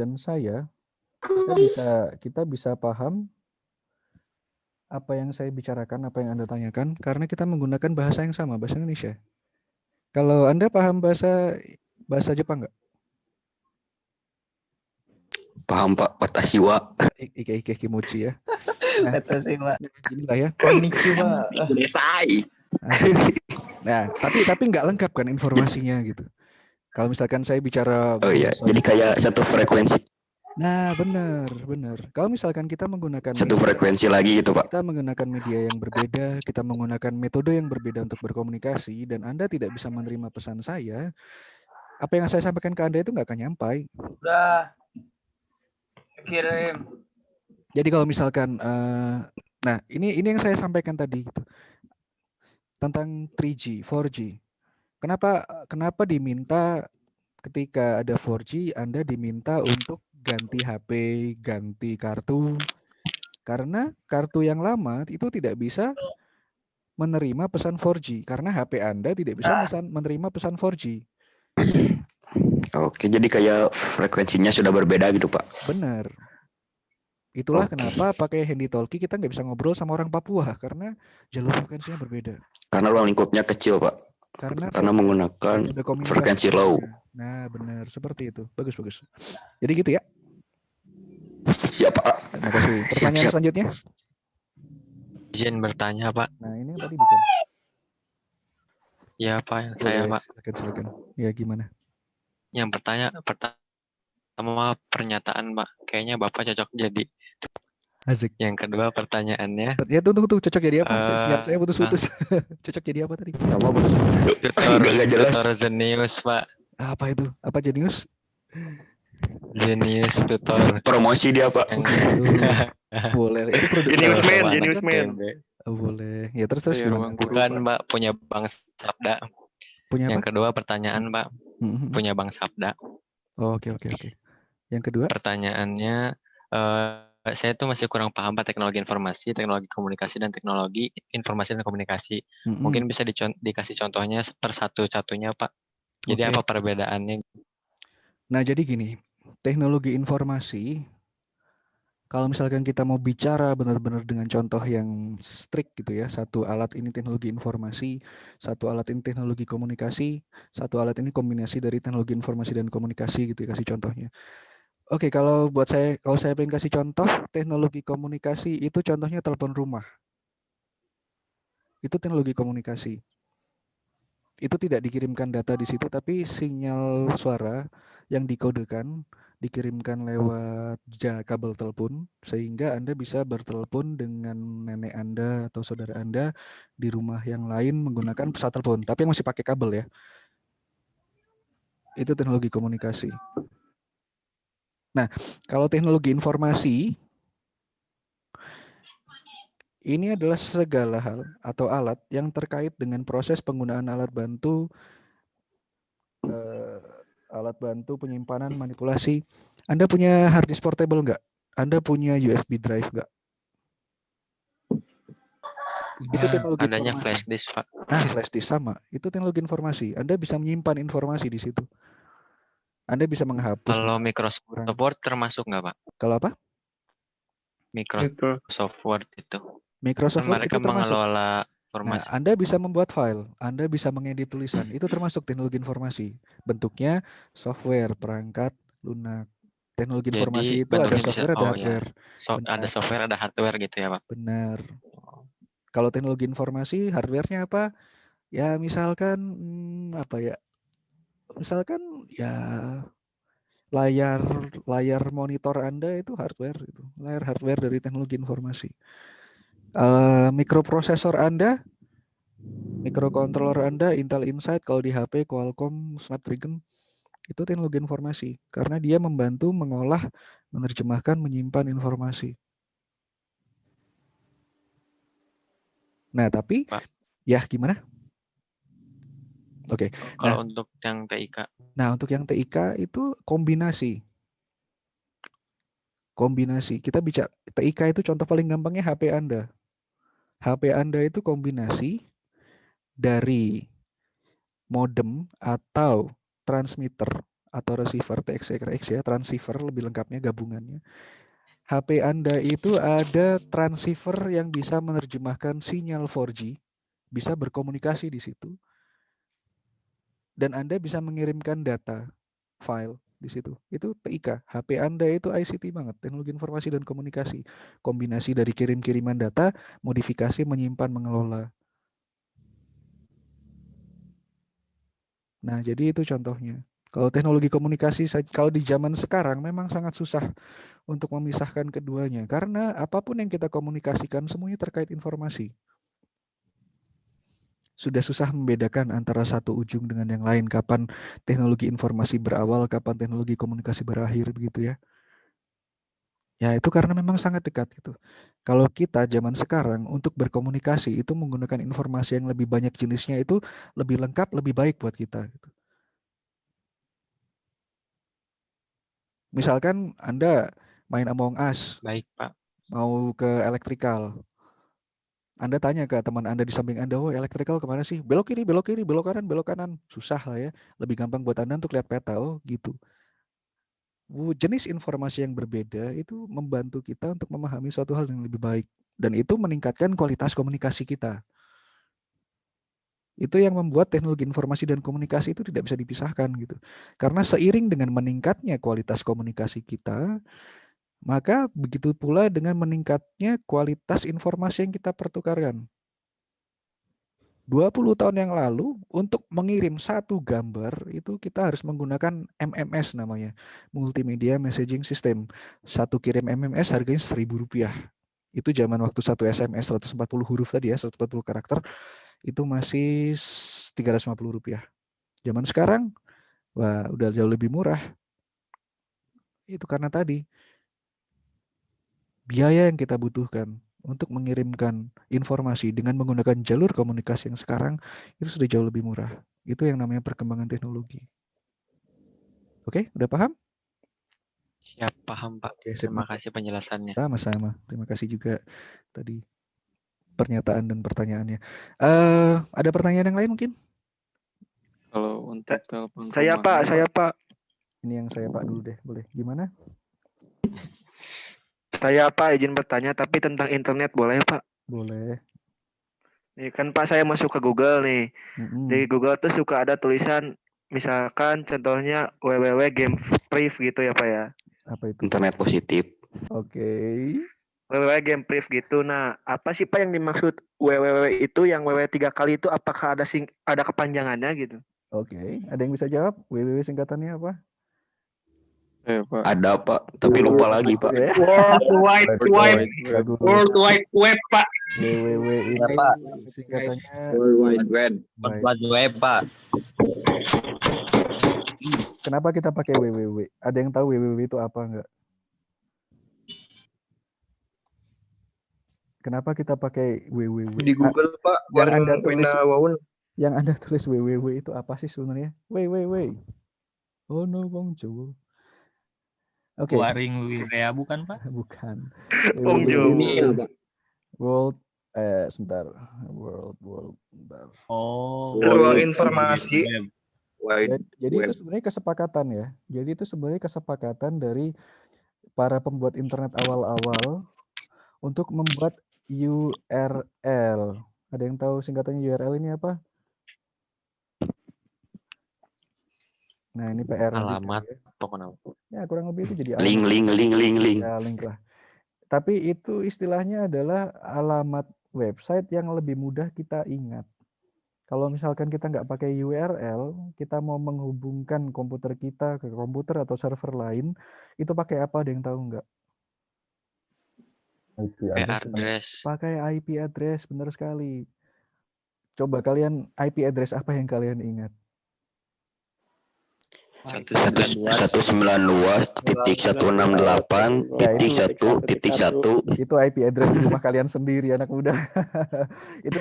dan saya, kita bisa paham apa yang saya bicarakan, apa yang Anda tanyakan, karena kita menggunakan bahasa yang sama, bahasa Indonesia. Kalau Anda paham bahasa Jepang nggak? Paham Pak, Watashiwa. Ike kimochi ya. Nah, Watashiwa. inilah ya. Konnichiwa. Desai. Nah, tapi nggak lengkap kan informasinya gitu. Kalau misalkan saya bicara Oh iya, jadi kayak satu frekuensi. Nah, benar. Kalau misalkan kita menggunakan Satu frekuensi lagi gitu, Pak. kita menggunakan media yang berbeda, kita menggunakan metode yang berbeda untuk berkomunikasi, dan Anda tidak bisa menerima pesan saya, apa yang saya sampaikan ke Anda itu nggak akan nyampai. Udah. Kirim. Jadi kalau misalkan, nah ini yang saya sampaikan tadi gitu, tentang 3G, 4G. Kenapa diminta ketika ada 4G Anda diminta untuk ganti HP, ganti kartu? Karena kartu yang lama itu tidak bisa menerima pesan 4G karena HP Anda tidak bisa menerima pesan 4G. Oke, jadi kayak frekuensinya sudah berbeda gitu, Pak. Benar. Itulah kenapa pakai handy talkie kita nggak bisa ngobrol sama orang Papua karena jalur frekuensinya berbeda. Karena ruang lingkupnya kecil, Pak. Karena menggunakan frekuensi low. Nah, benar seperti itu. Bagus. Jadi gitu ya. Siap, Pak. Terima kasih. Pertanyaan selanjutnya. Izin bertanya, Pak. Nah, ini yang tadi bukan. Ya, Pak, yang saya, Pak. Silakan. Ya, gimana? Yang pertama pernyataan, Pak. Kayaknya Bapak cocok jadi. Asik. Yang kedua pertanyaannya. Ya, tunggu. Cocok jadi apa? Siap, saya putus-putus. Cocok jadi apa tadi? Apa putus? Gak jelas. Tutor Zenius, Pak. Apa itu? Apa Jenius? Zenius tutor. Promosi dia, Pak. Boleh. Itu produk Genius man. Boleh. Ya terus gimana? Bukan, Mbak, punya Bang Sabda. Punya apa? Yang kedua pertanyaan, Mbak. Punya Bang Sabda. Oh, oke. Yang kedua? Pertanyaannya, saya tuh masih kurang paham Pak teknologi informasi, teknologi komunikasi, dan teknologi informasi dan komunikasi. Mungkin bisa dikasih contohnya per satu-satunya, Pak. Jadi apa perbedaannya? Nah, jadi gini, teknologi informasi, kalau misalkan kita mau bicara benar-benar dengan contoh yang strict gitu ya, satu alat ini teknologi informasi, satu alat ini teknologi komunikasi, satu alat ini kombinasi dari teknologi informasi dan komunikasi gitu ya, kasih contohnya. Oke, kalau saya pengen kasih contoh, teknologi komunikasi itu contohnya telepon rumah. Itu teknologi komunikasi. Itu tidak dikirimkan data di situ, tapi sinyal suara yang dikodekan dikirimkan lewat kabel telepon sehingga Anda bisa bertelepon dengan nenek Anda atau saudara Anda di rumah yang lain menggunakan pesawat telepon, tapi yang masih pakai kabel ya. Itu teknologi komunikasi. Nah, kalau teknologi informasi ini adalah segala hal atau alat yang terkait dengan proses penggunaan alat bantu penyimpanan, manipulasi. Anda punya hard disk portable nggak? Anda punya USB drive nggak? Itu teknologi adanya informasi. flash disk, Pak. Nah, flash disk sama. Itu teknologi informasi. Anda bisa menyimpan informasi di situ. Anda bisa menghapus. Kalau Microsoft Word termasuk nggak, Pak? Kalau apa? Microsoft Word itu. Microsoft Word mereka itu termasuk. mengelola informasi. Nah, Anda bisa membuat file, Anda bisa mengedit tulisan. Itu termasuk teknologi informasi. Bentuknya software, perangkat, lunak. Teknologi informasi itu ada software, ada hardware. Ada software, ada hardware gitu ya, Pak. Benar. Kalau teknologi informasi, hardware-nya apa? Ya, misalkan apa ya? Misalkan ya layar monitor Anda itu hardware itu. Layar hardware dari teknologi informasi. Mikroprosesor Anda, mikrokontroller Anda, Intel Inside, kalau di HP Qualcomm Snapdragon, itu teknologi informasi karena dia membantu mengolah, menerjemahkan, menyimpan informasi. Nah, tapi Pak, ya gimana? Oke. Kalau untuk yang TIK. Nah, untuk yang TIK itu kombinasi. Kita bicara TIK itu contoh paling gampangnya HP Anda. HP Anda itu kombinasi dari modem atau transmitter atau receiver TXRX ya, transceiver lebih lengkapnya gabungannya. HP Anda itu ada transceiver yang bisa menerjemahkan sinyal 4G, bisa berkomunikasi di situ, dan Anda bisa mengirimkan data file di situ. Itu TIK. HP Anda itu ICT banget, teknologi informasi dan komunikasi. Kombinasi dari kirim-kiriman data, modifikasi, menyimpan, mengelola. Nah, jadi itu contohnya. Kalau teknologi komunikasi, kalau di zaman sekarang memang sangat susah untuk memisahkan keduanya. Karena apapun yang kita komunikasikan semuanya terkait informasi. Sudah susah membedakan antara satu ujung dengan yang lain. Kapan teknologi informasi berawal, kapan teknologi komunikasi berakhir, begitu ya. Ya itu karena memang sangat dekat gitu. Kalau kita zaman sekarang untuk berkomunikasi itu menggunakan informasi yang lebih banyak jenisnya itu lebih lengkap, lebih baik buat kita. Gitu. Misalkan Anda main Among Us, Baik, Pak. mau ke elektrikal. Anda tanya ke teman Anda di samping Anda, oh elektrikal kemana sih? Belok kiri, belok kanan. Susah lah ya. Lebih gampang buat Anda untuk lihat peta, oh gitu. Jenis informasi yang berbeda itu membantu kita untuk memahami suatu hal yang lebih baik. Dan itu meningkatkan kualitas komunikasi kita. Itu yang membuat teknologi informasi dan komunikasi itu tidak bisa dipisahkan gitu. Karena seiring dengan meningkatnya kualitas komunikasi kita, maka begitu pula dengan meningkatnya kualitas informasi yang kita pertukarkan. 20 tahun yang lalu untuk mengirim satu gambar itu kita harus menggunakan MMS namanya, Multimedia Messaging System. Satu kirim MMS harganya Rp1.000. Itu zaman waktu satu SMS 140 huruf tadi ya, 140 karakter, itu masih Rp350. Zaman sekarang, wah udah jauh lebih murah. Itu karena tadi, biaya yang kita butuhkan untuk mengirimkan informasi dengan menggunakan jalur komunikasi yang sekarang itu sudah jauh lebih murah. Itu yang namanya perkembangan teknologi. Oke, udah paham? Siap, paham, Pak. Oke, Terima kasih penjelasannya. Sama-sama. Terima kasih juga tadi pernyataan dan pertanyaannya. Ada pertanyaan yang lain mungkin? Kalau untuk telepon Saya rumah, Pak. Ini yang saya Pak dulu deh, boleh. Gimana? Saya Pak izin bertanya tapi tentang internet boleh Pak? Boleh. Nih kan Pak saya masuk ke Google nih. Di Google tuh suka ada tulisan misalkan contohnya www.gamepriv gitu ya Pak ya. Apa itu? Internet positif. Oke. www.gamepriv gitu. Nah, apa sih Pak yang dimaksud www itu yang www 3 kali itu apakah ada kepanjangannya gitu? Oke, ada yang bisa jawab? www singkatannya apa? Pak. Ada Pak, tapi lupa lagi Pak. World Wide Web. Bagus. World Wide Web Pak. www ini Pak. singkatannya World Wide Web. baik. World Web, Pak. Kenapa kita pakai www? Ada yang tahu www itu apa enggak? Kenapa kita pakai www? Di Google Pak, Yang Anda tulis www itu apa sih sebenarnya? Www. Oh no, Bang Jowo. Oke. Waring Wirea bukan, Pak? Bukan. Bang Jowo. World sebentar. World bentar. Oh, Ruang informasi. Jadi itu sebenarnya kesepakatan ya. Jadi itu sebenarnya kesepakatan dari para pembuat internet awal-awal untuk membuat URL. Ada yang tahu singkatannya URL ini apa? Nah, ini PR. Alamat, pokoknya. Ya, kurang lebih itu jadi Link. Ya, link lah. Tapi itu istilahnya adalah alamat website yang lebih mudah kita ingat. Kalau misalkan kita nggak pakai URL, kita mau menghubungkan komputer kita ke komputer atau server lain, itu pakai apa? Ada yang tahu nggak? IP address. Pakai IP address, benar sekali. Coba kalian IP address apa yang kalian ingat? 192.168.1.1.1. Itu IP address di rumah kalian sendiri, anak muda. Itu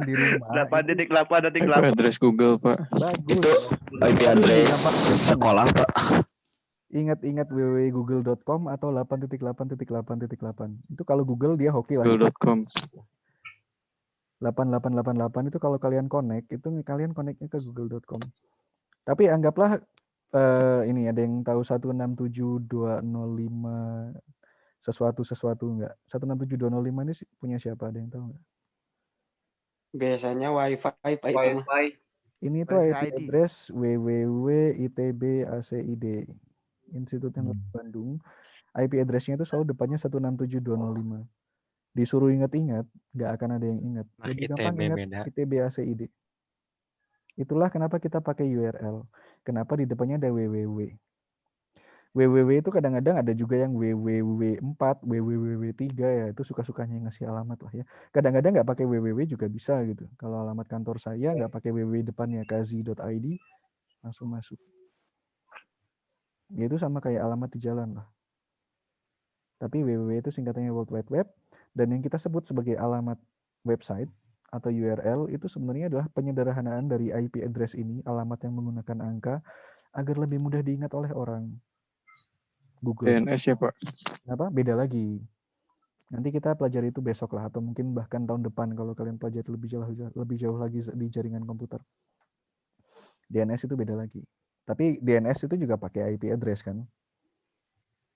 di rumah. 8.8.8. address Google, Pak. Bagus. Itu IP address sekolah Pak. Ingat www.google.com atau 8.8.8.8. Itu kalau Google dia hoki lah. Google.com. 8888 itu kalau kalian connect, itu kalian connectnya ke google.com. Tapi anggaplah ini ada yang tahu 167.205 sesuatu enggak? 167.205 ini punya siapa? Ada yang tahu enggak? Biasanya wifi Pak itu mah. Ini tuh Wifi IP ID. address www.itb.acid Institut Teknologi Bandung. IP address-nya itu selalu depannya 167.205. Disuruh ingat-ingat, nggak akan ada yang ingat. Nah, Lebih ITB gampang ingat beda. ITB.acid. Itulah kenapa kita pakai URL. Kenapa di depannya ada www. www itu kadang-kadang ada juga yang www4, www3 ya. Itu suka-sukanya ngasih alamat lah ya. Kadang-kadang nggak pakai www juga bisa gitu. Kalau alamat kantor saya nggak pakai www depannya kazi.id, langsung masuk. Ya itu sama kayak alamat di jalan lah. Tapi www itu singkatannya World Wide Web, dan yang kita sebut sebagai alamat website atau URL itu sebenarnya adalah penyederhanaan dari IP address ini, alamat yang menggunakan angka, agar lebih mudah diingat oleh orang. Google. DNS ya Pak. Kenapa? Beda lagi. Nanti kita pelajari itu besok lah, atau mungkin bahkan tahun depan kalau kalian pelajari lebih jauh lagi di jaringan komputer. DNS itu beda lagi. Tapi DNS itu juga pakai IP address kan.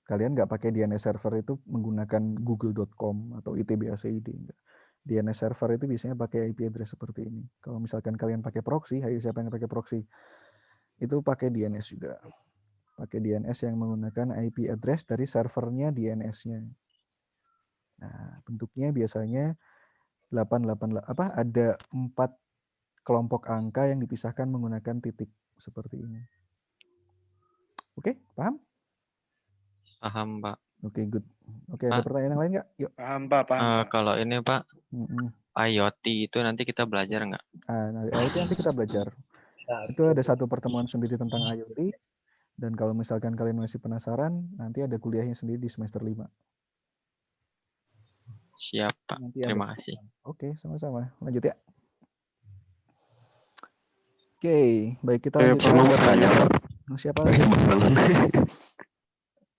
Kalian nggak pakai DNS server itu menggunakan google.com atau ITB.acid. Enggak. DNS server itu biasanya pakai IP address seperti ini. Kalau misalkan kalian pakai proxy, ayo siapa yang pakai proxy? Itu pakai DNS juga. Pakai DNS yang menggunakan IP address dari servernya DNS-nya. Nah, bentuknya biasanya 88 ada 4 kelompok angka yang dipisahkan menggunakan titik seperti ini. Oke, paham? Paham, Pak. Oke, good. Oke, ada Pak, pertanyaan yang lain nggak? Yuk. Paham Pak, paham Pak. Kalau ini Pak, Mm-mm. IoT itu nanti kita belajar nggak? Nah, itu nanti kita belajar. Itu ada satu pertemuan sendiri tentang IoT. Dan kalau misalkan kalian masih penasaran, nanti ada kuliahnya sendiri di semester 5. Siap, Pak. Nanti ada. Terima kasih. Oke, sama-sama. Lanjut ya. Oke, baik kita Saya lanjut. mau bertanya. Siapa lagi?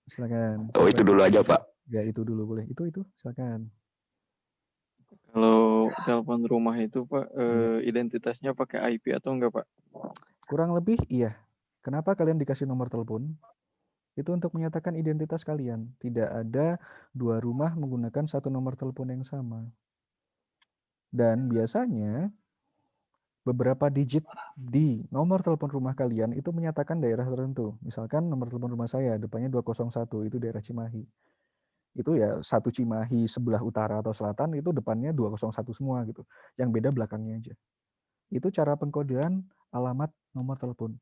Silakan. Oh, itu dulu aja, Pak. Ya, itu dulu boleh. Itu, silakan. Kalau telepon rumah itu Pak, identitasnya pakai IP atau enggak Pak? Kurang lebih iya. Kenapa kalian dikasih nomor telepon? Itu untuk menyatakan identitas kalian. Tidak ada 2 rumah menggunakan satu nomor telepon yang sama. Dan biasanya beberapa digit di nomor telepon rumah kalian itu menyatakan daerah tertentu. Misalkan nomor telepon rumah saya depannya 201, itu daerah Cimahi. Itu ya satu Cimahi sebelah utara atau selatan itu depannya 201 semua gitu. Yang beda belakangnya aja. Itu cara pengkodean alamat nomor telepon.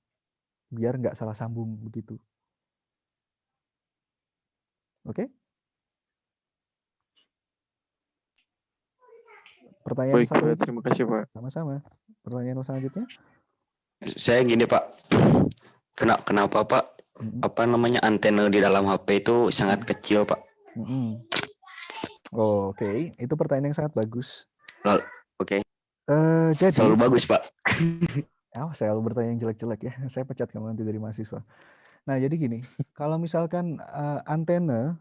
Biar nggak salah sambung begitu. Oke? Pertanyaan Baik satu Pak, lagi? terima kasih Pak. Sama-sama. Pertanyaan selanjutnya? Saya gini, Pak. Kenapa, Pak? Apa namanya antena di dalam HP itu sangat kecil, Pak? Oh, oke. Itu pertanyaan yang sangat bagus. Oke. Jadi Selalu bagus, Pak. saya selalu bertanya yang jelek-jelek ya. Saya pecat kamu nanti dari mahasiswa. Nah, jadi gini, kalau misalkan antena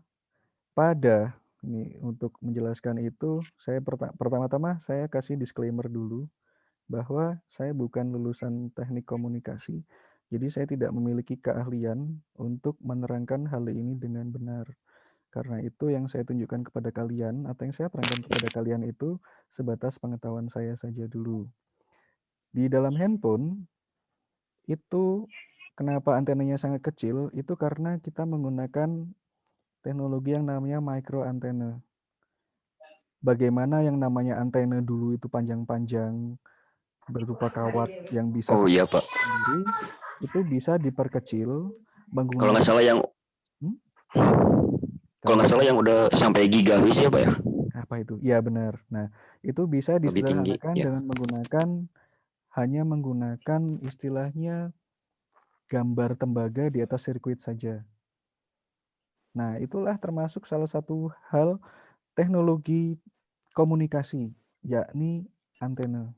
pada ini untuk menjelaskan itu, saya pertama-tama saya kasih disclaimer dulu bahwa saya bukan lulusan teknik komunikasi, jadi saya tidak memiliki keahlian untuk menerangkan hal ini dengan benar. Karena itu yang saya tunjukkan kepada kalian atau yang saya terangkan kepada kalian itu sebatas pengetahuan saya saja dulu. Di dalam handphone itu kenapa antenanya sangat kecil? Itu karena kita menggunakan teknologi yang namanya micro antena. Bagaimana yang namanya antena dulu itu panjang-panjang berupa kawat yang bisa iya, Pak. sendiri, itu bisa diperkecil menggunakan. Kalau nggak salah yang udah sampai gigahertz ya, Pak ya? Apa itu? Ya benar. Nah, itu bisa Lebih tinggi, disederhanakan ya. dengan hanya menggunakan istilahnya gambar tembaga di atas sirkuit saja. Nah, itulah termasuk salah satu hal teknologi komunikasi, yakni antena.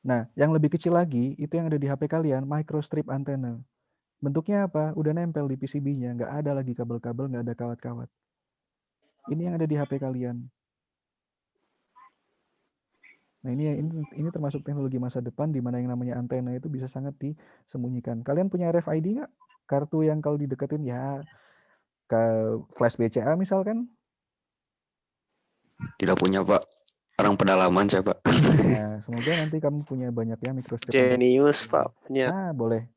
Nah, yang lebih kecil lagi, itu yang ada di HP kalian, microstrip antena. Bentuknya apa? Udah nempel di PCB-nya, nggak ada lagi kabel-kabel, nggak ada kawat-kawat. Ini yang ada di HP kalian. Nah, ini termasuk teknologi masa depan di mana yang namanya antena itu bisa sangat disembunyikan. Kalian punya RFID nggak? Kartu yang kalau dideketin ya ke flash BCA misalkan? Tidak punya Pak. Orang pedalaman saya Pak. Nah, semoga nanti kamu punya banyak ya microstrip. Jenius Pak. Ya. Nah, boleh.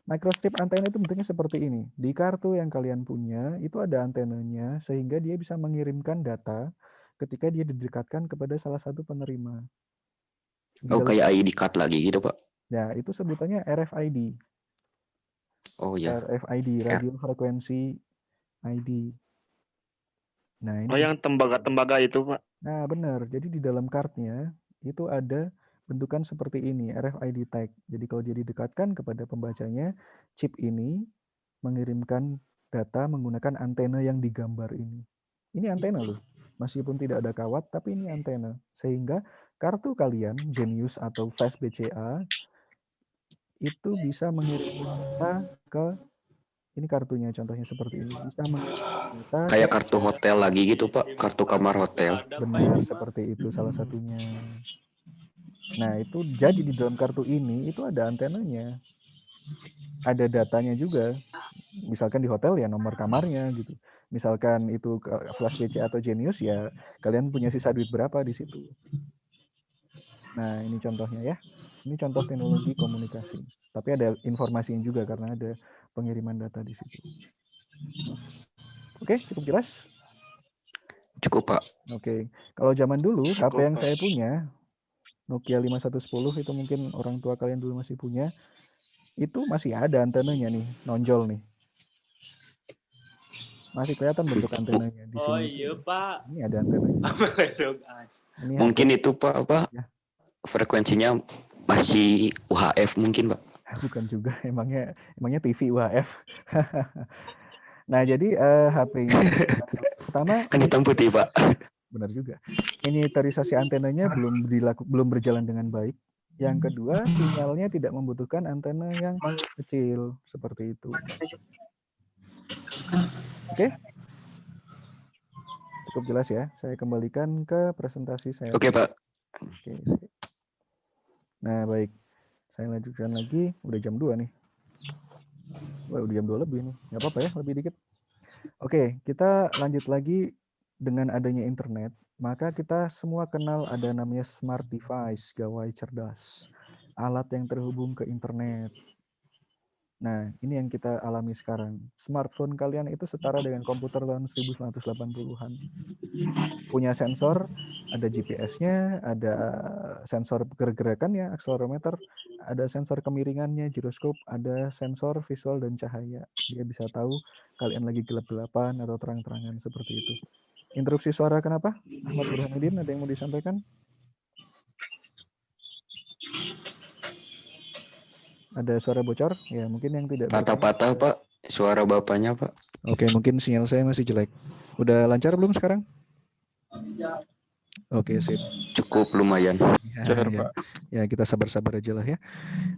Microstrip antena itu bentuknya seperti ini. Di kartu yang kalian punya itu ada antenanya sehingga dia bisa mengirimkan data ketika dia didekatkan kepada salah satu penerima. Oh kayak ID card lagi gitu Pak. Ya, itu sebutannya RFID. Oh ya. RFID, radio frekuensi ID. Nah, ini yang tembaga-tembaga itu Pak. Nah, benar. Jadi di dalam kartnya itu ada bentukan seperti ini, RFID tag. Jadi kalau dia didekatkan kepada pembacanya, chip ini mengirimkan data menggunakan antena yang digambar ini. Ini antena loh. Meskipun tidak ada kawat, tapi ini antena. Sehingga kartu kalian, Genius atau Flash BCA, itu bisa mengirim data ke, ini kartunya contohnya seperti ini. Bisa mengirim data Kayak kartu hotel lagi gitu Pak. Kartu kamar hotel. Benar, seperti itu salah satunya. Nah, itu jadi di dalam kartu ini itu ada antenanya. Ada datanya juga. Misalkan di hotel ya nomor kamarnya gitu. Misalkan itu Flash BC atau Genius ya kalian punya sisa duit berapa di situ. Nah, ini contohnya ya. Ini contoh teknologi komunikasi. Tapi ada informasinya juga karena ada pengiriman data di situ. Oke, cukup jelas? Cukup Pak. Oke. Kalau zaman dulu HP yang saya punya Nokia 5110 itu mungkin orang tua kalian dulu masih punya. Itu masih ada antenanya nih, nonjol nih. Masih kelihatan bentuk antenanya di sini. Oh iya Pak. Ini ada antenanya. Ini Mungkin itu Pak apa? Ya. Frekuensinya masih UHF mungkin Pak. Bukan juga, emangnya TV UHF. Nah, jadi HP-nya pertama Kan hitam putih Pak. Benar juga. Miniaturisasi antenanya belum berjalan dengan baik. Yang kedua, sinyalnya tidak membutuhkan antena yang kecil seperti itu. Oke? Cukup jelas ya. Saya kembalikan ke presentasi saya. Oke Pak. Oke. Nah, baik. Saya lanjutkan lagi. Udah jam 2 nih. Wah, udah jam 2 lebih nih. Nggak apa-apa ya, lebih dikit. Oke, kita lanjut lagi. Dengan adanya internet, maka kita semua kenal ada namanya smart device, gawai cerdas, alat yang terhubung ke internet. Nah, ini yang kita alami sekarang. Smartphone kalian itu setara dengan komputer tahun 1980-an. Punya sensor, ada GPS-nya, ada sensor pergerakannya, akselerometer, ada sensor kemiringannya, giroskop, ada sensor visual dan cahaya. Dia bisa tahu kalian lagi gelap-gelapan atau terang-terangan seperti itu. Interupsi suara kenapa? Ahmad Burhanuddin, ada yang mau disampaikan? Ada suara bocor? Ya, mungkin yang tidak. Patah-patah Pak, suara bapaknya Pak. Oke, mungkin sinyal saya masih jelek. Udah lancar belum sekarang? Oke, sip. Cukup lumayan. Ya, kita sabar-sabar aja lah ya.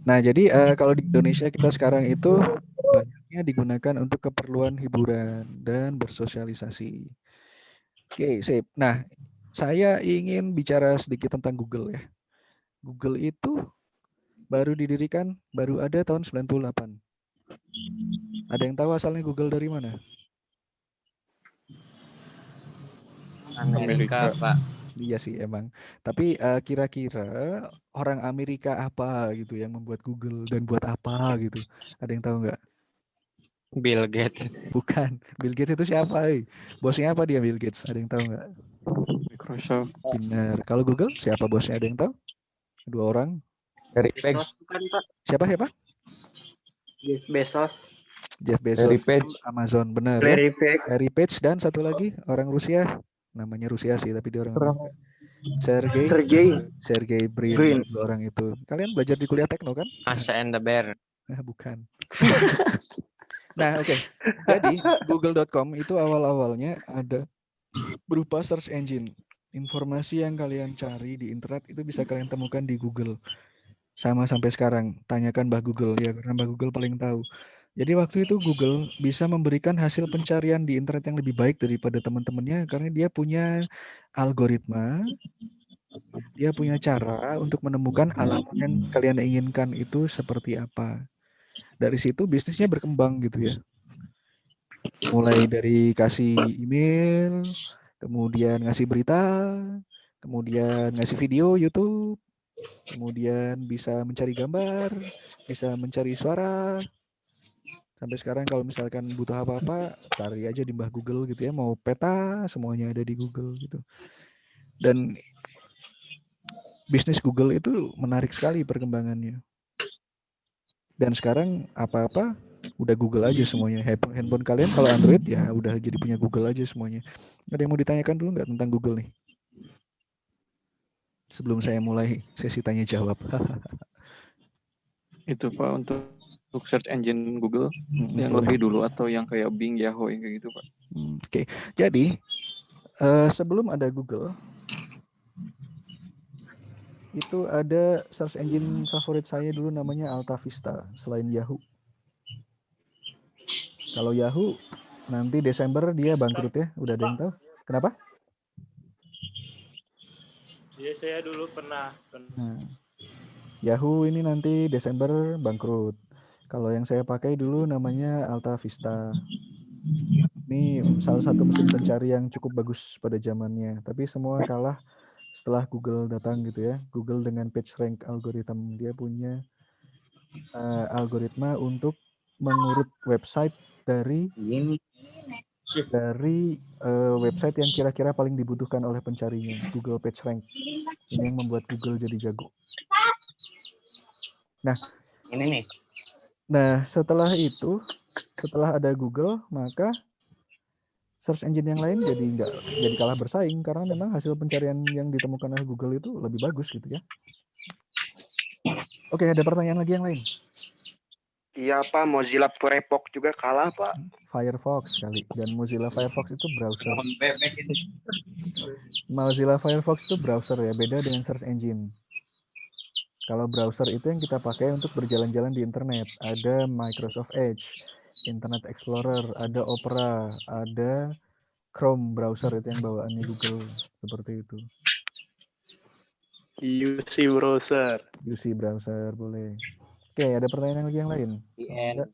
Nah, jadi kalau di Indonesia kita sekarang itu banyaknya digunakan untuk keperluan hiburan dan bersosialisasi. Oke, sip. Nah, saya ingin bicara sedikit tentang Google ya. Google itu baru didirikan, baru ada tahun 98. Ada yang tahu asalnya Google dari mana? Amerika, Pak. Iya sih emang. Tapi kira-kira orang Amerika apa gitu yang membuat Google dan buat apa gitu? Ada yang tahu nggak? Bill Gates. Bukan. Bill Gates itu siapa? Bosnya apa dia Bill Gates? Ada yang tahu nggak? Microsoft. Benar. Kalau Google siapa bosnya? Ada yang tahu? 2 orang. Bezos bukan Pak? Siapa? Bezos. Jeff Bezos. Amazon. Benar ya? Larry Page dan satu lagi orang Rusia. Namanya Rusia sih tapi dia orang Sergey Brin. 2 orang itu. Kalian belajar di kuliah tekno kan? Masha and the Bear. Bukan. Nah, oke. Jadi Google.com itu awal-awalnya ada berupa search engine. Informasi yang kalian cari di internet itu bisa kalian temukan di Google. Sama sampai sekarang. Tanyakan Mbah Google ya, karena Mbah Google paling tahu. Jadi waktu itu Google bisa memberikan hasil pencarian di internet yang lebih baik daripada teman-temannya karena dia punya algoritma dia punya cara untuk menemukan halaman yang kalian inginkan itu seperti apa. Dari situ bisnisnya berkembang gitu ya. Mulai dari kasih email, kemudian ngasih berita, kemudian ngasih video YouTube, kemudian bisa mencari gambar, bisa mencari suara. Sampai sekarang kalau misalkan butuh apa-apa, cari aja di Mbah Google gitu ya. Mau peta, semuanya ada di Google gitu. Dan bisnis Google itu menarik sekali perkembangannya. Dan sekarang apa-apa udah Google aja semuanya. Handphone kalian kalau Android ya udah jadi punya Google aja semuanya. Ada yang mau ditanyakan dulu nggak tentang Google nih? Sebelum saya mulai sesi tanya jawab. Itu Pak untuk search engine Google yang lebih dulu atau yang kayak Bing, Yahoo yang kayak gitu Pak. Oke. Jadi sebelum ada Google itu ada search engine favorit saya dulu namanya Alta Vista selain Yahoo. Kalau Yahoo nanti Desember dia bangkrut ya, udah ada yang tahu? Kenapa? Iya, saya dulu pernah. Nah, Yahoo ini nanti Desember bangkrut. Kalau yang saya pakai dulu namanya Alta Vista. Ini salah satu mesin pencari yang cukup bagus pada zamannya, tapi semua kalah setelah Google datang gitu ya. Google dengan PageRank algorithm, dia punya algoritma untuk mengurut website dari website yang kira-kira paling dibutuhkan oleh pencarinya, Google PageRank. Ini yang membuat Google jadi jago. Nah, Ini nih. Nah, setelah itu, setelah ada Google, maka search engine yang lain jadi kalah bersaing karena memang hasil pencarian yang ditemukan oleh Google itu lebih bagus gitu ya. Oke, ada pertanyaan lagi yang lain? Iya Pak, Mozilla Firefox juga kalah Pak. Firefox kali, dan Mozilla Firefox itu browser. Mozilla Firefox itu browser ya, beda dengan search engine. Kalau browser itu yang kita pakai untuk berjalan-jalan di internet. Ada Microsoft Edge, Internet Explorer, ada Opera, ada Chrome browser itu yang bawaannya Google, seperti itu. UC browser. UC browser boleh. Oke, ada pertanyaan lagi yang lain? IN.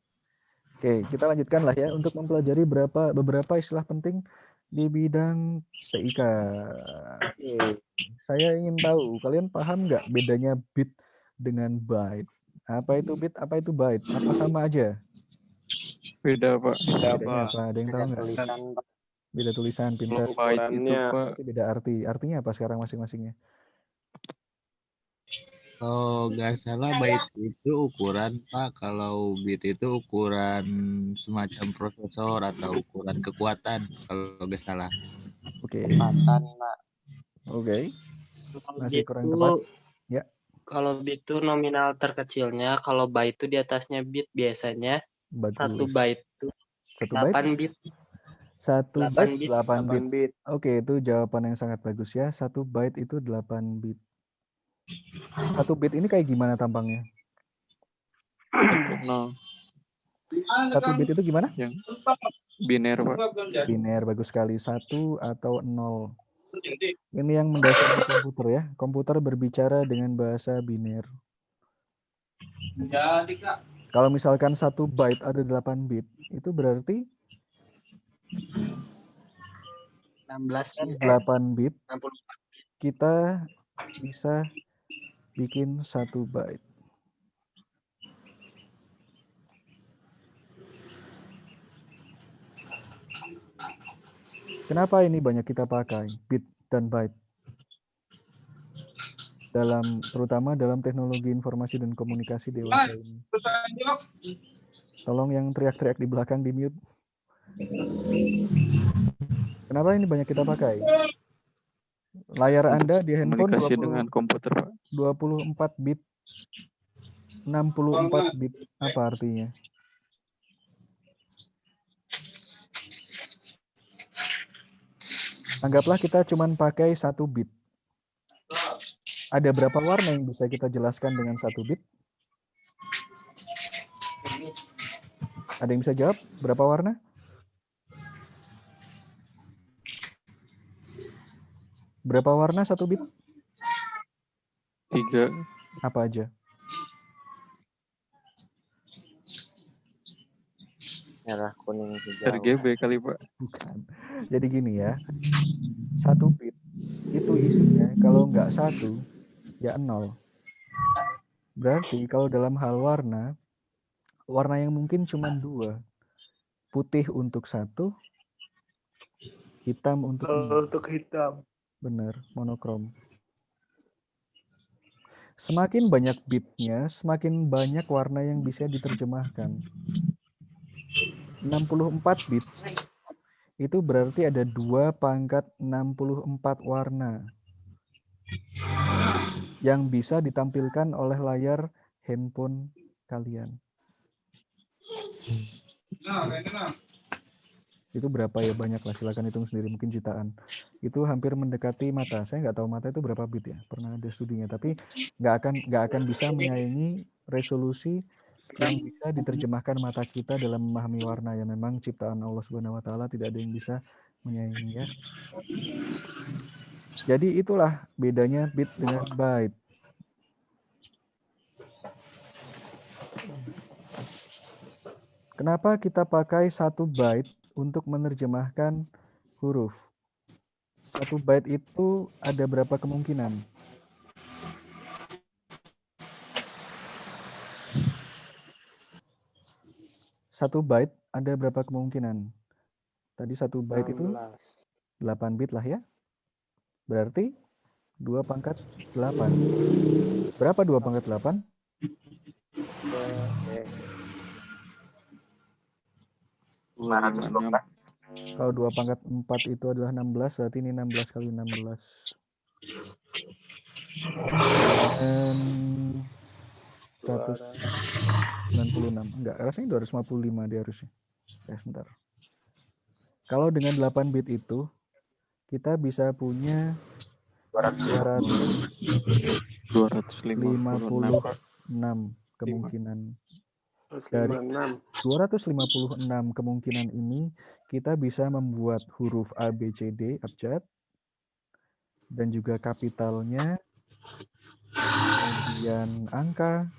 Oke, kita lanjutkan lah ya untuk mempelajari beberapa istilah penting di bidang TIK. Saya ingin tahu, kalian paham nggak bedanya bit dengan byte? Apa itu bit, apa itu byte? Apa sama aja? Beda Pak. Bedanya apa? Ada yang tahu nggak? Tulisan Beda tulisan, pintar. Byte itu Pak. Beda arti. Artinya apa sekarang masing-masingnya? Kalau nggak salah byte itu ukuran Pak, kalau bit itu ukuran semacam prosesor atau ukuran kekuatan kalau nggak salah. Oke. kecepatan Pak. Oke. Kalau Masih bit kurang itu- tepat. Ya. Kalau bit itu nominal terkecilnya, kalau byte itu di atasnya bit biasanya. Bagus. 1 byte itu 1 byte? 8 bit. 1 8 byte bit. 8 bit. 8 bit. Oke, itu jawaban yang sangat bagus ya. 1 byte itu 8 bit. 1 bit ini kayak gimana tampangnya? 0. 1 bit itu gimana? Yang biner Pak. Biner, bagus sekali. 1 atau 0. Ini yang mendasari komputer ya. Komputer berbicara dengan bahasa biner. Kalau misalkan 1 byte ada 8 bit, itu berarti 16 kan? 8 bit 64. kita bisa bikin 1 byte. Kenapa ini banyak kita pakai bit dan byte? Terutama dalam teknologi informasi dan komunikasi dewasa ini. Tolong yang teriak-teriak di belakang di mute. Kenapa ini banyak kita pakai? Layar Anda di handphone Komunikasi dengan komputer Pak. 24 bit, 64 bit, apa artinya? Anggaplah kita cuma pakai 1 bit. Ada berapa warna yang bisa kita jelaskan dengan 1 bit? Ada yang bisa jawab? Berapa warna? Berapa warna 1 bit? 3. Apa aja? Merah, kuning, hijau. RGB kali Pak. Bukan. Jadi gini ya, 1 bit itu isinya kalau nggak 1 ya 0. Berarti kalau dalam hal warna yang mungkin cuma 2. Putih untuk 1, hitam untuk 0. Untuk hitam. Benar, monokrom. Semakin banyak bitnya, semakin banyak warna yang bisa diterjemahkan. 64 bit itu berarti ada 2/64 warna yang bisa ditampilkan oleh layar handphone kalian. Itu berapa ya, banyak lah, silakan hitung sendiri, mungkin jutaan. Itu hampir mendekati mata. Saya nggak tahu mata itu berapa bit ya, pernah ada studinya, tapi nggak akan bisa menyaingi resolusi yang bisa diterjemahkan mata kita dalam memahami warna, yang memang ciptaan Allah Subhanahu wa taala, tidak ada yang bisa menyaingi ya. Jadi itulah bedanya bit dengan byte. Kenapa kita pakai 1 byte untuk menerjemahkan huruf? 1 byte itu ada berapa kemungkinan? Satu byte ada berapa kemungkinan? Tadi 1 byte itu 8 bit lah ya. Berarti 2/8. Berapa 2/8? Kalau 2/4 itu adalah 16, berarti ini 16 kali 16. Dan 196. Enggak, rasanya 255 dia harusnya. Sebentar. Kalau dengan 8 bit itu, kita bisa punya 256 kemungkinan. Dari 256 kemungkinan ini, kita bisa membuat huruf A, B, C, D, abjad, dan juga kapitalnya, kemudian angka,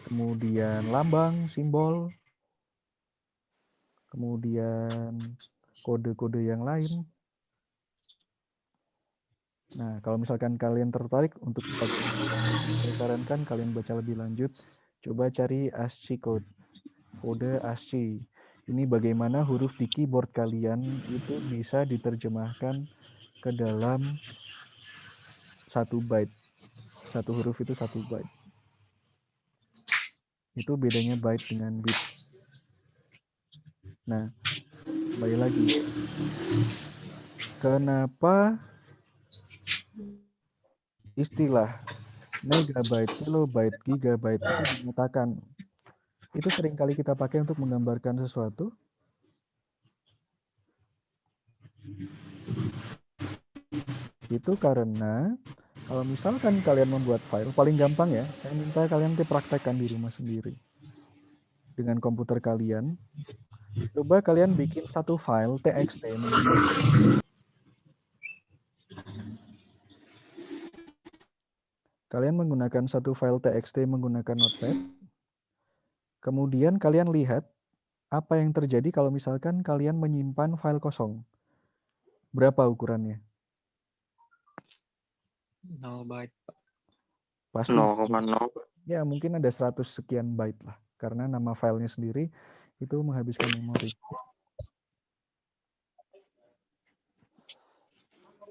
kemudian lambang, simbol, kemudian kode-kode yang lain. Nah, kalau misalkan kalian tertarik untuk saya sarankan kalian baca lebih lanjut, coba cari ASCII code, kode ASCII. Ini bagaimana huruf di keyboard kalian itu bisa diterjemahkan ke dalam 1 byte. 1 huruf itu 1 byte. Itu bedanya byte dengan bit. Nah, kembali lagi. Kenapa istilah megabyte, kilobyte, gigabyte itu dinyatakan? Itu seringkali kita pakai untuk menggambarkan sesuatu. Itu karena kalau misalkan kalian membuat file, paling gampang ya, saya minta kalian dipraktekkan di rumah sendiri. Dengan komputer kalian, coba kalian bikin 1 file txt. Kalian menggunakan 1 file txt menggunakan Notepad. Kemudian kalian lihat apa yang terjadi kalau misalkan kalian menyimpan file kosong. Berapa ukurannya? 0 byte. Pasti 0,0. ya mungkin ada 100 sekian byte lah. Karena nama filenya sendiri itu menghabiskan memori.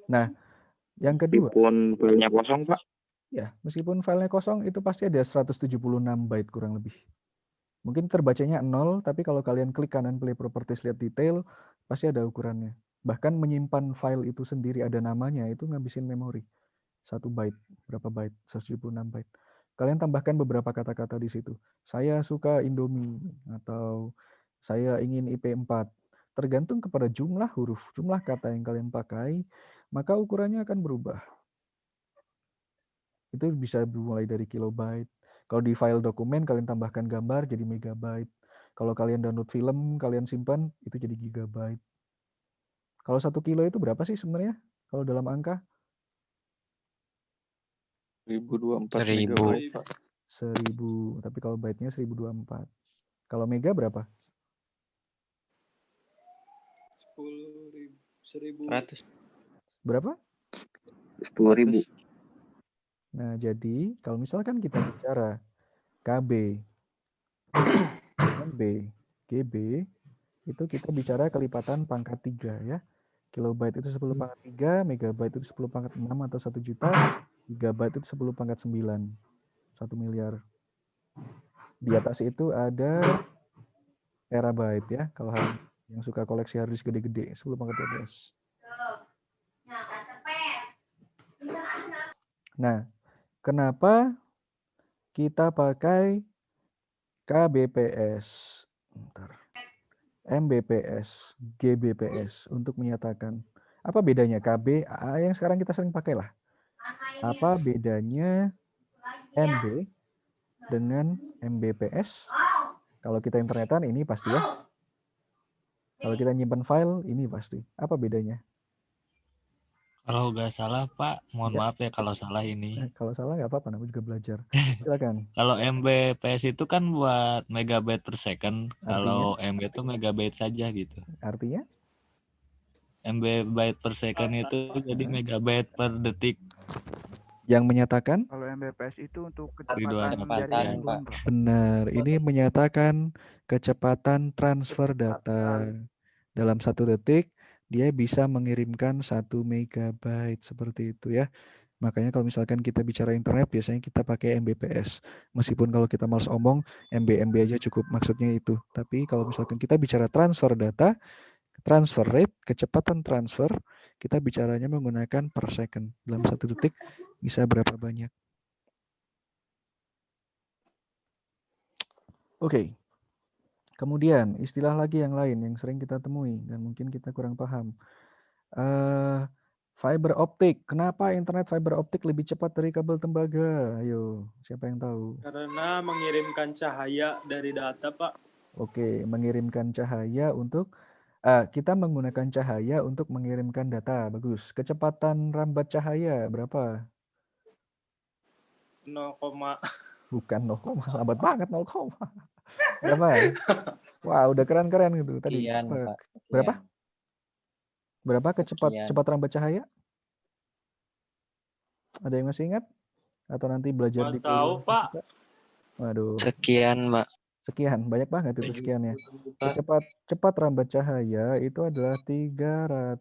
Nah, yang kedua. Meskipun filenya kosong, Pak. Ya, meskipun filenya kosong itu pasti ada 176 byte kurang lebih. Mungkin terbacanya 0, tapi kalau kalian klik kanan play properties lihat detail, pasti ada ukurannya. Bahkan menyimpan file itu sendiri ada namanya, itu ngabisin memori. 1 byte, berapa byte? 176 byte. Kalian tambahkan beberapa kata-kata di situ. Saya suka Indomie, atau saya ingin IP4. Tergantung kepada jumlah huruf, jumlah kata yang kalian pakai, maka ukurannya akan berubah. Itu bisa dimulai dari kilobyte. Kalau di file dokumen kalian tambahkan gambar jadi megabyte. Kalau kalian download film, kalian simpan itu jadi gigabyte. Kalau 1 kilo itu berapa sih sebenarnya? Kalau dalam angka? 1024 1000. megabyte, Pak. 1000, tapi kalau byte-nya 1024. Kalau mega berapa? 10.000. Berapa? 10.000. Nah, jadi kalau misalkan kita bicara KB, MB, GB, itu kita bicara kelipatan pangkat 3 ya. Kilobyte itu 10 pangkat 3, megabyte itu 10 pangkat 6 atau 1 juta, gigabyte itu 10 pangkat 9, 1 miliar. Di atas itu ada terabyte ya, kalau yang suka koleksi hard disk gede-gede, 10 pangkat 12. Nah, kenapa kita pakai KBPS, MBPS, GBPS untuk menyatakan apa bedanya KB yang sekarang kita sering pakai lah. Apa bedanya MB dengan MBPS? Kalau kita internetan ini pasti ya. Kalau kita nyimpan file ini pasti. Apa bedanya? Kalau nggak salah Pak, mohon maaf ya kalau salah ini. Kalau salah nggak apa-apa, aku juga belajar. Silakan. Kalau MBPS itu kan buat megabyte per second, kalau MB itu megabyte saja gitu. Artinya? MB byte per second itu jadi megabyte per detik. Yang menyatakan? Kalau MBPS itu untuk Ridwan. kecepatan jaringan. Benar, ini menyatakan kecepatan transfer data. Dalam 1 detik, dia bisa mengirimkan 1 megabyte seperti itu ya. Makanya kalau misalkan kita bicara internet, biasanya kita pakai MBPS. Meskipun kalau kita malas omong, MB aja cukup, maksudnya itu. Tapi kalau misalkan kita bicara transfer data, transfer rate, kecepatan transfer, kita bicaranya menggunakan per second. Dalam 1 detik bisa berapa banyak. Oke. Kemudian istilah lagi yang lain yang sering kita temui dan mungkin kita kurang paham. Fiber optik. Kenapa internet fiber optik lebih cepat dari kabel tembaga? Ayo, siapa yang tahu? Karena mengirimkan cahaya dari data, Pak. Oke, mengirimkan cahaya untuk kita menggunakan cahaya untuk mengirimkan data. Bagus. Kecepatan rambat cahaya berapa? 0, Bukan 0, lambat banget 0, berapa? Wah, udah keren-keren gitu tadi. Sekian, Pak. Berapa? Berapa cepat rambat cahaya? Ada yang masih ingat? Atau nanti belajar di tahu, Pak. Waduh. Sekian, Pak. Sekian, banyak banget itu sekiannya. Cepat rambat cahaya itu adalah 300.000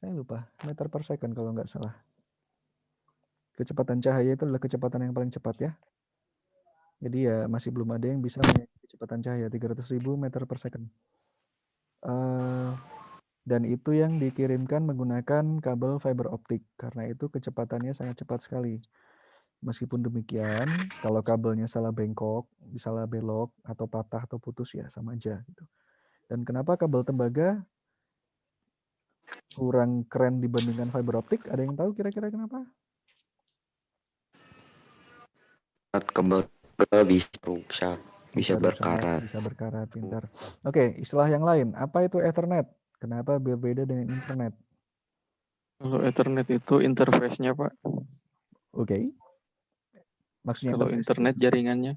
saya lupa, meter per second kalau nggak salah. Kecepatan cahaya itu adalah kecepatan yang paling cepat ya. Jadi ya masih belum ada yang bisa mencapai kecepatan cahaya 300.000 meter per second. Dan itu yang dikirimkan menggunakan kabel fiber optik. Karena itu kecepatannya sangat cepat sekali. Meskipun demikian, kalau kabelnya salah bengkok, salah belok, atau patah atau putus ya sama aja. Gitu. Dan kenapa kabel tembaga kurang keren dibandingkan fiber optik? Ada yang tahu kira-kira kenapa? Kabel bisa berkarat. Bisa berkarat, pintar. Oke, istilah yang lain. Apa itu Ethernet? Kenapa berbeda dengan internet? Kalau Ethernet itu interface-nya, Pak. Oke. Maksudnya kalau internet jaringannya.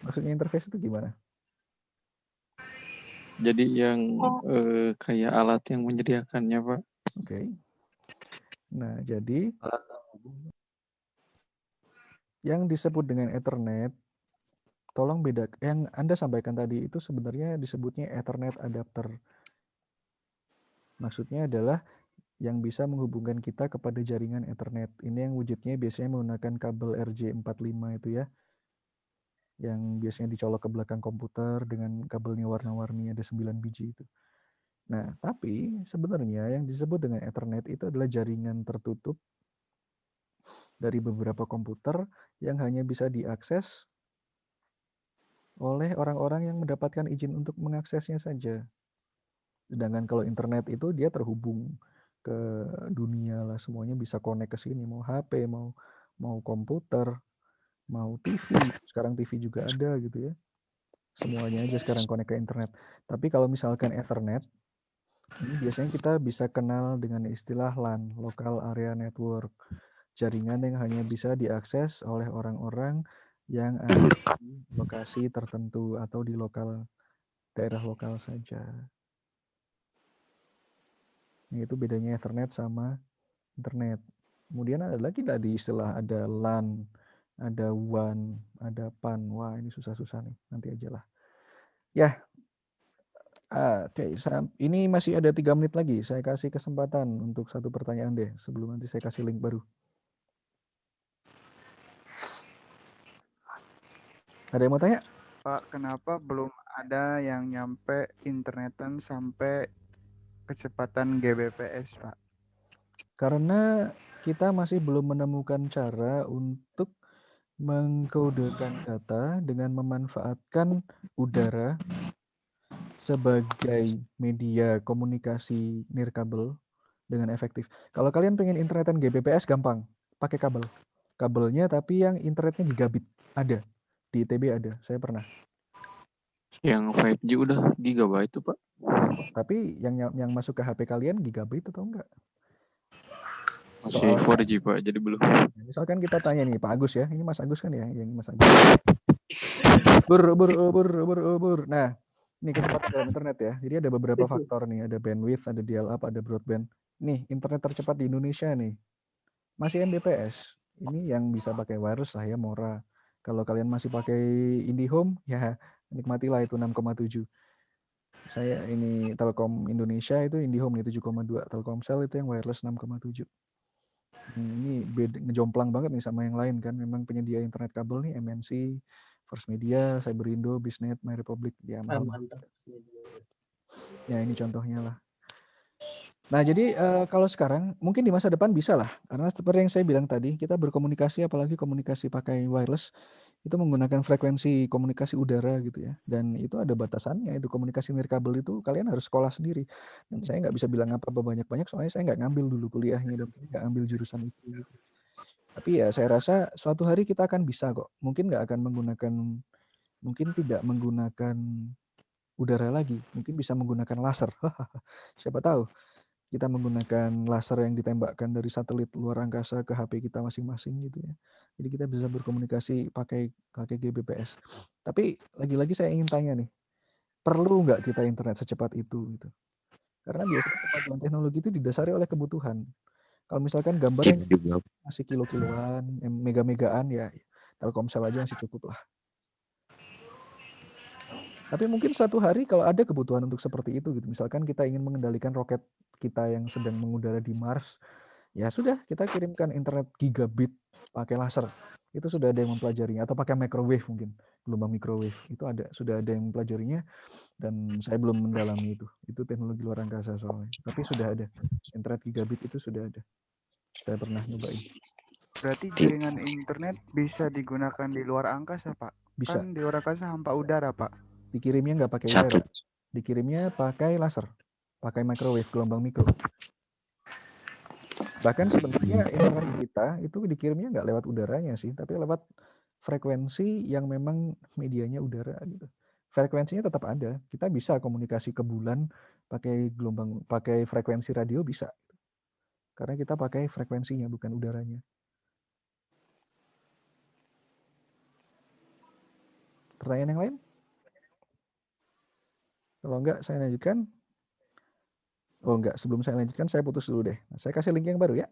Maksudnya interface itu gimana? Jadi yang kayak alat yang menyediakannya, Pak. Oke. Nah, jadi yang disebut dengan Ethernet, tolong beda. Yang Anda sampaikan tadi itu sebenarnya disebutnya Ethernet adapter. Maksudnya adalah yang bisa menghubungkan kita kepada jaringan Ethernet. Ini yang wujudnya biasanya menggunakan kabel RJ45 itu ya. Yang biasanya dicolok ke belakang komputer dengan kabelnya warna-warni ada 9 biji itu. Nah, tapi sebenarnya yang disebut dengan Ethernet itu adalah jaringan tertutup dari beberapa komputer yang hanya bisa diakses oleh orang-orang yang mendapatkan izin untuk mengaksesnya saja. Sedangkan kalau internet itu dia terhubung ke dunia lah, semuanya bisa connect ke sini, mau HP, mau komputer, mau TV. Sekarang TV juga ada gitu ya. Semuanya aja sekarang connect ke internet. Tapi kalau misalkan Ethernet Ini biasanya kita bisa kenal dengan istilah LAN, Local Area Network. Jaringan yang hanya bisa diakses oleh orang-orang yang ada di lokasi tertentu atau di daerah lokal saja. Nah, itu bedanya Ethernet sama internet. Kemudian ada lagi tadi istilah, ada LAN, ada WAN, ada PAN. Wah, ini susah-susah nih. Nanti aja lah. Ya, oke, ini masih ada 3 menit lagi. Saya kasih kesempatan untuk satu pertanyaan deh, sebelum nanti saya kasih link baru. Ada yang mau tanya? Pak, kenapa belum ada yang nyampe internetan sampai kecepatan Gbps, Pak? Karena kita masih belum menemukan cara untuk mengkodekan data dengan memanfaatkan udara sebagai media komunikasi nirkabel dengan efektif. Kalau kalian pengen internetan Gbps gampang, pakai kabel. Kabelnya tapi yang internetnya gigabit. Ada. Di ITB ada, saya pernah. Yang 5G udah gigabyte tuh, Pak. Tapi yang masuk ke HP kalian gigabit atau enggak? Masih 4G, Pak, jadi belum. Misalkan kita tanya nih, Pak Agus ya. Ini Mas Agus kan ya, yang Mas Agus. Bur. Nah, ini kecepatan dalam internet ya. Jadi ada beberapa faktor nih, ada bandwidth, ada dial-up, ada broadband. Nih, internet tercepat di Indonesia nih. Masih Mbps. Ini yang bisa pakai wireless lah ya, Mora. Kalau kalian masih pakai IndiHome, ya nikmatilah itu 6,7. Saya ini Telkom Indonesia itu IndiHome nih 7,2. Telkomsel itu yang wireless 6,7. Ini ngejomplang banget nih sama yang lain kan. Memang penyedia internet kabel nih MNC, First Media, Cyberindo, Bisnet, My Republic, ya mahal. Ya ini contohnya lah. Nah jadi kalau sekarang mungkin di masa depan bisa lah, karena seperti yang saya bilang tadi, kita berkomunikasi apalagi komunikasi pakai wireless itu menggunakan frekuensi komunikasi udara gitu ya, dan itu ada batasannya. Itu komunikasi nirkabel itu kalian harus sekolah sendiri, dan saya nggak bisa bilang apa banyak-banyak soalnya saya nggak ngambil dulu kuliahnya dan nggak ambil jurusan itu gitu. Tapi ya saya rasa suatu hari kita akan bisa kok, mungkin nggak akan menggunakan, mungkin tidak menggunakan udara lagi, mungkin bisa menggunakan laser. Siapa tahu kita menggunakan laser yang ditembakkan dari satelit luar angkasa ke HP kita masing-masing gitu ya. Jadi kita bisa berkomunikasi pakai Gbps. Tapi lagi-lagi saya ingin tanya nih, perlu nggak kita internet secepat itu gitu? Karena biasanya kemajuan teknologi itu didasari oleh kebutuhan. Kalau misalkan gambarnya masih kilo-kiloan, mega-megaan ya Telkomsel aja masih cukup lah. Tapi mungkin suatu hari kalau ada kebutuhan untuk seperti itu gitu, misalkan kita ingin mengendalikan roket kita yang sedang mengudara di Mars, ya sudah kita kirimkan internet gigabit pakai laser. Itu sudah ada yang mempelajarinya, atau pakai microwave mungkin, gelombang microwave. Itu sudah ada yang mempelajarinya dan saya belum mendalami itu. Itu teknologi luar angkasa soalnya. Tapi sudah ada. Internet gigabit itu sudah ada. Saya pernah nyobain. Berarti jaringan internet bisa digunakan di luar angkasa, Pak? Bisa. Kan di luar angkasa hampa udara, Pak. Dikirimnya nggak pakai wire, dikirimnya pakai laser, pakai microwave, gelombang mikro. Bahkan sebenarnya internet kita itu dikirimnya nggak lewat udaranya sih, tapi lewat frekuensi yang memang medianya udara gitu. Frekuensinya tetap ada. Kita bisa komunikasi ke bulan pakai frekuensi radio bisa. Karena kita pakai frekuensinya bukan udaranya. Pertanyaan yang lain? Kalau enggak saya lanjutkan. Oh enggak, sebelum saya lanjutkan saya putus dulu deh. Saya kasih link yang baru ya.